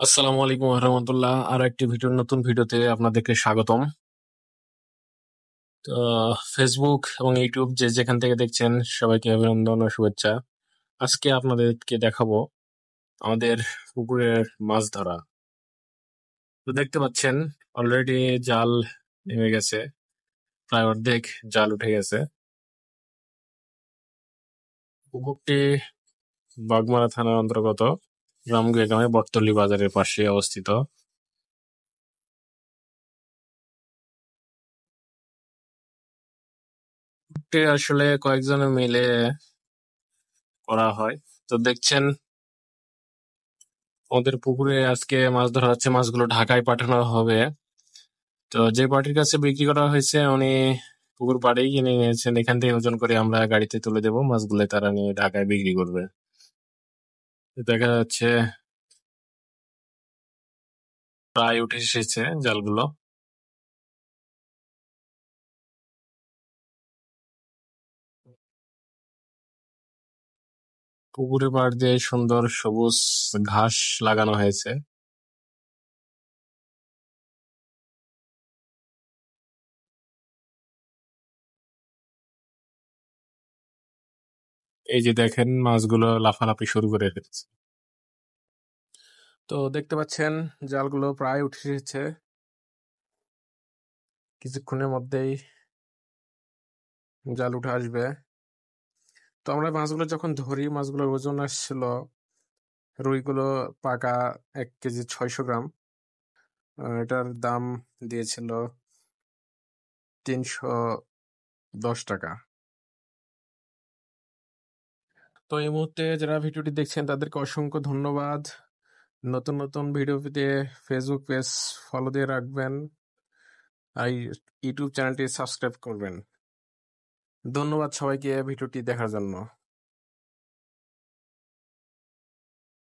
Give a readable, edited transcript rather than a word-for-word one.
আসসালামু আলাইকুম রহমতুল্লাহ। আর একটি নতুন ভিডিওতে আপনাদেরকে স্বাগতম। তো ফেসবুক এবং ইউটিউব যে যেখান থেকে দেখছেন সবাইকে অভিনন্দন ও শুভেচ্ছা। আজকে আপনাদেরকে দেখাবো আমাদের পুকুরের মাছ ধরা। তো দেখতে পাচ্ছেন অলরেডি জাল নেমে গেছে, প্রায় অর্ধেক জাল উঠে গেছে। পুকুরটি বাগমারা থানার অন্তর্গত রামগুয়া গ্রামে বটতলী বাজারের পাশে অবস্থিত। পুকুরটি আসলে কয়েকজনে মিলে করা হয়। তো দেখছেন ওদের পুকুরে আজকে মাছ ধরা হচ্ছে, মাছগুলো ঢাকায় পাঠানো হবে। তো যে পার্টির কাছে বিক্রি করা হয়েছে উনি পুকুর পাড়েই কিনে নিয়েছেন, এখান থেকে ওজন করে আমরা গাড়িতে তুলে দেবো, মাছগুলো তারা নিয়ে ঢাকায় বিক্রি করবে। তো দেখা যাচ্ছে প্রায় উঠে এসেছে জালগুলো। পুকুরের পাড় দিয়ে সুন্দর সবুজ ঘাস লাগানো হয়েছে। এই যে দেখেন মাছগুলো লাফালাফি শুরু করে ফেলেছে। তো দেখতে পাচ্ছেন জালগুলো প্রায় উঠে এসেছে, কিছুক্ষণের মধ্যেই জাল উঠে আসবে। তো আমরা মাছগুলো যখন ধরি, মাছগুলোর ওজন আসছিল রুইগুলো পাকা 1 কেজি 600 গ্রাম। এটার দাম দিয়েছিল 310 টাকা। তো এই মুহূর্তে যারা ভিডিওটি দেখছেন তাদেরকে অসংখ্য ধন্যবাদ। নতুন নতুন ভিডিও পেতে ফেসবুক পেজ ফলো দিয়ে রাখবেন, আর ইউটিউব চ্যানেলটি সাবস্ক্রাইব করবেন। ধন্যবাদ সবাইকে ভিডিওটি দেখার জন্য।